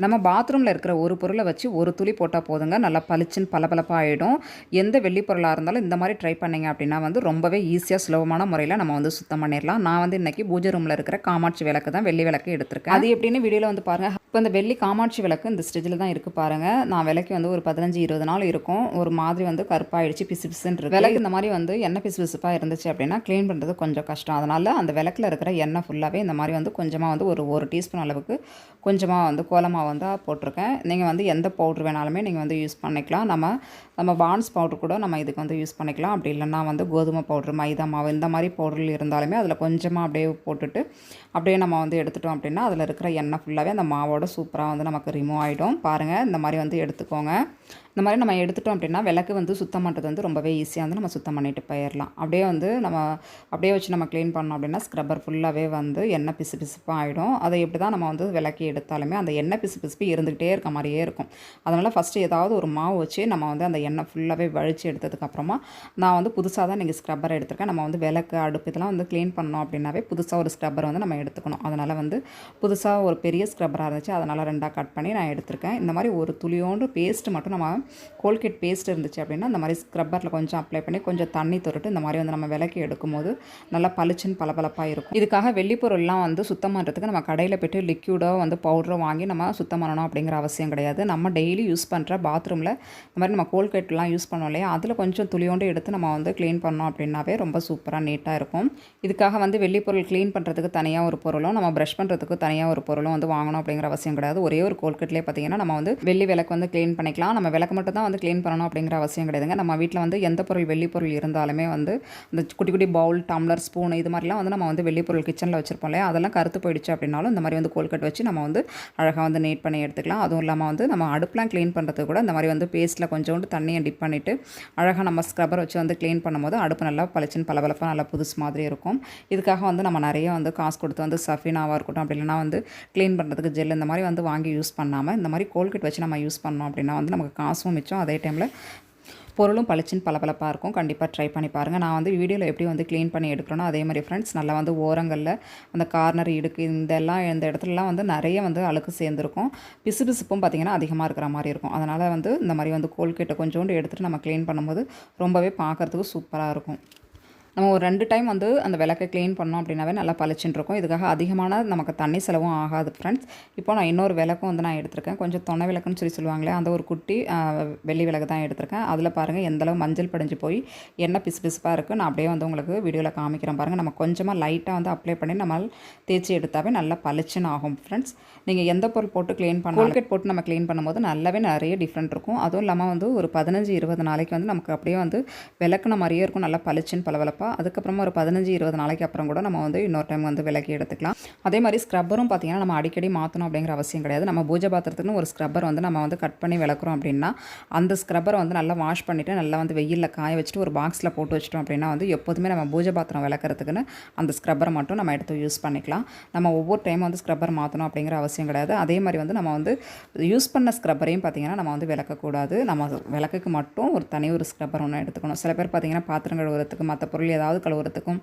நம்ம பாத்ரூமில் இருக்கிற ஒரு பொருளை வச்சு ஒரு துளி போட்டால் போதுங்க, நல்லா பளிச்சுன்னு பளபளப்பாக ஆகிடும். எந்த வெள்ளி பொருளாக இருந்தாலும் இந்த மாதிரி ட்ரை பண்ணிங்க அப்படின்னா வந்து ரொம்பவே ஈஸியாக சுலபமான முறையில் நம்ம வந்து சுத்தம் பண்ணிடலாம். நான் வந்து இன்றைக்கி பூஜை ரூமில் இருக்கிற காமாட்சி விளக்கு தான் வெள்ளி விளக்கு எடுத்திருக்கேன். அது எப்படின்னு வீடியோவில் வந்து பாருங்கள். இப்போ இந்த வெள்ளி காமாட்சி விளக்கு இந்த ஸ்டேஜில் தான் இருக்குது பாருங்கள். நான் விளக்கு வந்து ஒரு 15-20 நாள் இருக்கும். ஒரு மாதிரி வந்து கருப்பாயிடுச்சு, பிசு பிசுன்னு இருக்குது. விளக்கு இந்த மாதிரி வந்து எண்ணெய் பிசு பிசுப்பாக இருந்துச்சு அப்படின்னா க்ளீன் பண்ணுறது கொஞ்சம் கஷ்டம். அதனால் அந்த விளக்கில் இருக்கிற எண்ணெய் ஃபுல்லாகவே இந்த மாதிரி வந்து கொஞ்சமாக வந்து ஒரு டீஸ்பூன் அளவுக்கு கொஞ்சமாக வந்து கோலமாக வந்து போட்டிருக்கேன். நீங்கள் வந்து எந்த பவுட்ரு வேணாலுமே நீங்கள் வந்து யூஸ் பண்ணிக்கலாம். நம்ம பான்ஸ் பவுட்ரு கூட நம்ம இதுக்கு வந்து யூஸ் பண்ணிக்கலாம். அப்படி இல்லைன்னா வந்து கோதுமை பவுட்ரு, மைதா மாவு இந்த மாதிரி பவுடரில் இருந்தாலுமே அதில் கொஞ்சமாக அப்படியே போட்டுட்டு அப்படியே நம்ம வந்து எடுத்துட்டோம் அப்படின்னா அதில் இருக்கிற எண்ணெய் ஃபுல்லாகவே அந்த மாவோட சூப்பராக வந்து நமக்கு ரிமூவ் ஆகிடும். பாருங்கள், இந்த மாதிரி வந்து எடுத்துக்கோங்க. இந்த மாதிரி நம்ம எடுத்துட்டோம் அப்படின்னா விளக்கு வந்து சுத்தம் பண்ணுறது வந்து ரொம்பவே ஈஸியாக வந்து நம்ம சுத்தம் பண்ணிட்டு போயிடலாம். அப்படியே வந்து நம்ம அப்படியே வச்சு நம்ம க்ளீன் பண்ணோம் அப்படின்னா ஸ்க்ரப்பர் ஃபுல்லாகவே வந்து எண்ணெய் பிசு பிசுப்பாக ஆகிடும். அதை எப்படி தான் நம்ம வந்து விளக்கி எடுத்தாலுமே அந்த எண்ணெய் பிசு பிசுப்பு இருந்துகிட்டே இருக்க மாதிரியே இருக்கும். அதனால் ஃபஸ்ட்டு ஏதாவது ஒரு மாவு வச்சு நம்ம வந்து அந்த எண்ணெய் ஃபுல்லாகவே வழித்து எடுத்ததுக்கப்புறமா நான் வந்து புதுசாக தான் நீங்கள் ஸ்க்ரப்பர் எடுத்துருக்கேன். நம்ம வந்து விளக்கு, அடுப்பு இதெல்லாம் வந்து க்ளீன் பண்ணோம் அப்படின்னாவே புதுசாக ஒரு ஸ்க்ரப்பர் வந்து நம்ம எடுத்துக்கணும். அதனால் வந்து புதுசாக ஒரு பெரிய ஸ்க்ரப்பராக இருந்துச்சு, அதனால் 2ஆக கட் பண்ணி நான் எடுத்திருக்கேன். இந்த மாதிரி ஒரு துளியோண்டு பேஸ்ட்டு மட்டும் நம்ம கோல்கேட் பேஸ்ட் இருந்துச்சு அப்படின்னா இந்த மாதிரி ஸ்க்ரப்பரில் கொஞ்சம் அப்ளை பண்ணி கொஞ்சம் தண்ணி தொட்டுட்டு இந்த மாதிரி வந்து நம்ம விளக்கி எடுக்கும்போது நல்லா பளிச்சுன்னு பளபளப்பாக இருக்கும். இதுக்காக வெள்ளி பொருள்லாம் வந்து சுத்தம் பண்ணுறதுக்கு நம்ம கடையில் போய்ட்டு லிக்யூடோ வந்து பவுடரோ வாங்கி நம்ம சுத்தம் பண்ணணும் அப்படிங்கிற அவசியம் கிடையாது. நம்ம டெய்லி யூஸ் பண்ணுற பாத்ரூமில் இந்த மாதிரி நம்ம கோல்கேட்லாம் யூஸ் பண்ணோம் இல்லையா, அதில் கொஞ்சம் துளியோண்டு எடுத்து நம்ம வந்து க்ளீன் பண்ணோம் அப்படின்னாவே ரொம்ப சூப்பராக நீட்டாக இருக்கும். இதுக்காக வந்து வெள்ளி பொருள் க்ளீன் பண்ணுறதுக்கு தனியாக ஒரு பொருளும் நம்ம ப்ரஷ் பண்ணுறதுக்கு தனியாக ஒரு பொருளும் வந்து வாங்கணும் அப்படிங்கிற அவசியம் கிடையாது. ஒரே ஒரு கோல்கேட்லேயே பார்த்தீங்கன்னா நம்ம வந்து வெள்ளி விளக்கு வந்து க்ளீன் பண்ணிக்கலாம். நம்ம விளக்கு மட்டும் தான் வந்து க்ளீன் பண்ணணும் அப்படிங்கிற அவசியம் கிடையாதுங்க. நம்ம வீட்டில் வந்து எந்த பொருள் வெள்ளி பொருள் இருந்தாலுமே வந்து இந்த குட்டி குட்டி பவுல், டம்ளர், ஸ்பூன் இது மாதிரிலாம் வந்து நம்ம வந்து வெள்ளி பொருள் கிச்சனில் வச்சுருப்போம் இல்லையா, அதெல்லாம் கருத்து போயிடுச்சு அப்படின்னாலும் இந்த மாதிரி வந்து கோல்கட் வச்சு நம்ம வந்து அழகாக வந்து நீட் பண்ணி எடுத்துக்கலாம். அதுவும் இல்லாமல் வந்து நம்ம அடுப்புலாம் க்ளீன் பண்ணுறதுக்கு கூட இந்த மாதிரி வந்து பேஸ்ட்டில் கொஞ்சோண்டு தண்ணியை டிப் பண்ணிவிட்டு அழகாக நம்ம ஸ்க்ரப்பர் வச்சு வந்து க்ளீன் பண்ணும்போது அடுப்பு நல்லா பளிச்சுன்னு பளபளப்பாக நல்லா புதுசு மாதிரி இருக்கும். இதுக்காக வந்து நம்ம நிறைய வந்து காசு கொடுத்து வந்து சஃபினாவாக இருக்கட்டும், அப்படி இல்லைனா வந்து க்ளீன் பண்ணுறதுக்கு ஜெல் இந்த மாதிரி வந்து வாங்கி யூஸ் பண்ணாமல் இந்த மாதிரி கோல்கட் வச்சு நம்ம யூஸ் பண்ணோம் அப்படின்னா வந்து நமக்கு காசும் மிச்சம், அதே டைமில் பொருளும் பளிச்சுன்னு பளபளப்பாக இருக்கும். கண்டிப்பாக ட்ரை பண்ணி பாருங்கள். நான் வந்து வீடியோவில் எப்படி வந்து க்ளீன் பண்ணி எடுக்கிறேனோ அதே மாதிரி ஃப்ரெண்ட்ஸ் நல்லா வந்து ஓரங்களில் அந்த கார்னர், இடுக்கு இந்த இடத்துலலாம் வந்து நிறைய வந்து அழுக்கு சேர்ந்துருக்கும். பிசு பிசுப்பும் பார்த்திங்கன்னா அதிகமாக இருக்கிற மாதிரி இருக்கும். அதனால் வந்து இந்த மாதிரி வந்து கோல்கேட்டை கொஞ்சோண்டு எடுத்துகிட்டு நம்ம க்ளீன் பண்ணும்போது ரொம்பவே பார்க்குறதுக்கு சூப்பராக இருக்கும். நம்ம ஒரு 2 டைம் வந்து அந்த விளக்கை க்ளீன் பண்ணோம் அப்படின்னாவே நல்லா பளிச்சுன்னு இருக்கும். இதுக்காக அதிகமான நமக்கு தண்ணி செலவும் ஆகாது ஃப்ரெண்ட்ஸ். இப்போ நான் இன்னொரு விளக்கும் வந்து நான் எடுத்திருக்கேன். கொஞ்சம் தொன்னை விளக்குன்னு சொல்லுவாங்களே, அந்த ஒரு குட்டி வெள்ளி விளக்கு தான் எடுத்திருக்கேன். அதில் பாருங்கள் எந்தளவு மஞ்சள் படிஞ்சு போய் எண்ணெய் பிசு பிசுப்பாக இருக்குது. நான் அப்படியே வந்து உங்களுக்கு வீடியோவில் காமிக்கிறேன் பாருங்கள். நம்ம கொஞ்சமாக லைட்டாக வந்து அப்ளை பண்ணி நம்ம தேய்ச்சி எடுத்தாவே நல்லா பளிச்சுன்னு ஆகும் ஃப்ரெண்ட்ஸ். நீங்கள் எந்த பொருள் போட்டு க்ளீன் பண்ண கோல்கேட் போட்டு நம்ம க்ளீன் பண்ணும்போது நல்லாவே நிறைய டிஃப்ரெண்ட் இருக்கும். அதுவும் இல்லாமல் வந்து ஒரு 15-20 நாளைக்கு வந்து நமக்கு அப்படியே வந்து விளக்குன மாதிரியே இருக்கும், நல்லா பளிச்சுன்னு பளபளப்பாக. அதுக்கப்புறமா ஒரு 15-20 நாளைக்கு அப்புறம் கூட நம்ம வந்து இன்னொரு டைம் வந்து விளக்கி எடுத்துக்கலாம். அதே மாதிரி ஸ்க்ரப்பரும் பார்த்திங்கன்னா நம்ம அடிக்கடி மாற்றணும் அப்படிங்கிற அவசியம் கிடையாது. நம்ம பூஜை பாத்திரத்துக்குன்னு ஒரு ஸ்க்ரப்பர் வந்து நம்ம வந்து கட் பண்ணி விளக்குறோம் அப்படின்னா அந்த ஸ்க்ரப்பரை வந்து நல்லா வாஷ் பண்ணிவிட்டு நல்லா வந்து வெயிலில் காய வச்சுட்டு ஒரு பாக்ஸில் போட்டு வச்சிட்டோம் அப்படின்னா வந்து எப்போதுமே நம்ம பூஜை பாத்திரம் விளக்குறதுக்குன்னு அந்த ஸ்க்ரப்பரை மட்டும் நம்ம எடுத்து யூஸ் பண்ணிக்கலாம். நம்ம ஒவ்வொரு டைம் வந்து ஸ்க்ரப்பர் மாற்றணும் அப்படிங்கிற அவசியம் கிடையாது. அதே மாதிரி வந்து நம்ம வந்து யூஸ் பண்ண ஸ்க்ரப்பரையும் பார்த்திங்கன்னா நம்ம வந்து விளக்கக்கூடாது. நம்ம விளக்குக்கு மட்டும் ஒரு ஸ்க்ரப்பர் ஒன்று எடுத்துக்கணும். சில பேர் பார்த்திங்கன்னா பாத்திரம் கழுவுறதுக்கு, மற்ற பொருள் ஏதாவது கழுவுறதுக்கும்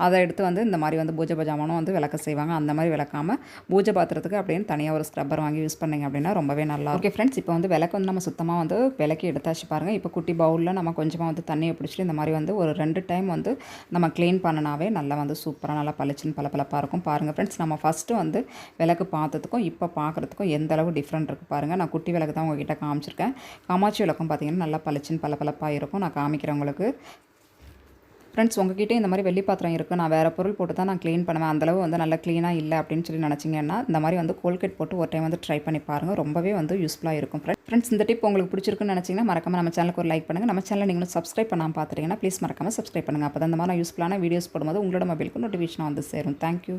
அதை எடுத்து வந்து இந்த மாதிரி வந்து பூஜை பஜாமானும் வந்து விளக்க செய்வாங்க. அந்த மாதிரி விளக்காமல் பூஜை பாத்திரத்துக்கு அப்படின்னு தனியாக ஒரு ஸ்க்ரப்பர் வாங்கி யூஸ் பண்ணிங்க அப்படின்னா ரொம்பவே நல்லா. ஓகே ஃப்ரெண்ட்ஸ், இப்போ வந்து விளக்கு வந்து நம்ம சுத்தமாக வந்து விளக்கி எடுத்தாச்சு பாருங்கள். இப்போ குட்டி பவுலில் நம்ம கொஞ்சமாக வந்து தண்ணியை பிடிச்சிட்டு இந்த மாதிரி வந்து ஒரு 2 டைம் வந்து நம்ம க்ளீன் பண்ணினாவே நல்லா வந்து சூப்பராக நல்லா பளிச்சுன்னு பளபளப்பாக இருக்கும். பாருங்கள் ஃப்ரெண்ட்ஸ், நம்ம ஃபஸ்ட்டு வந்து விளக்கு பார்த்ததுக்கும் இப்போ பார்க்குறதுக்கும் எந்த அளவு டிஃப்ரெண்ட் இருக்குது பாருங்கள். நான் குட்டி விளக்கு தான் உங்ககிட்ட காமிச்சிருக்கேன். காமாட்சி விளக்கும் பார்த்திங்கன்னா நல்லா பளிச்சுன்னு பளபளப்பாக இருக்கும். நான் காமிக்கிறேன் உங்களுக்கு. ஃப்ரெண்ட்ஸ், உங்ககிட்ட இந்த மாதிரி வெள்ளி பாத்திரம் இருக்குது, நான் வேறு பொருள் போட்டு தான் நான் க்ளீன் பண்ணுவேன், அந்தளவு வந்து நல்லா க்ளீனாக இல்லை அப்படின்னு சொல்லி நினச்சிங்கன்னா இந்த மாதிரி வந்து கோல்கேட் போட்டு ஒரு டைம் வந்து ட்ரை பண்ணி பாருங்கள். ரொம்பவே வந்து யூஸ்ஃபுல்லாக இருக்கும். ஃப்ரெண்ட்ஸ், இந்த டிப் உங்களுக்கு பிடிச்சிருக்குன்னு நினச்சிங்கன்னா மறக்காமல் நம்ம சேனலுக்கு ஒரு லைக் பண்ணுங்கள். நம்ம சேனலை நீங்களும் சப்ஸ்கிரைப் பண்ணாமல் பார்த்துட்டீங்கன்னா ப்ளீஸ் மறக்காமல் சப்ஸ்கிரைப் பண்ணுங்கள். அப்போ தான் இந்த மாதிரி யூஸ்ஃபுல்லான வீடியோஸ் போடும்போது உங்களோட மொபைலுக்கு நோட்டிஃபிகேஷன் வந்து சேரும். தேங்க்யூ.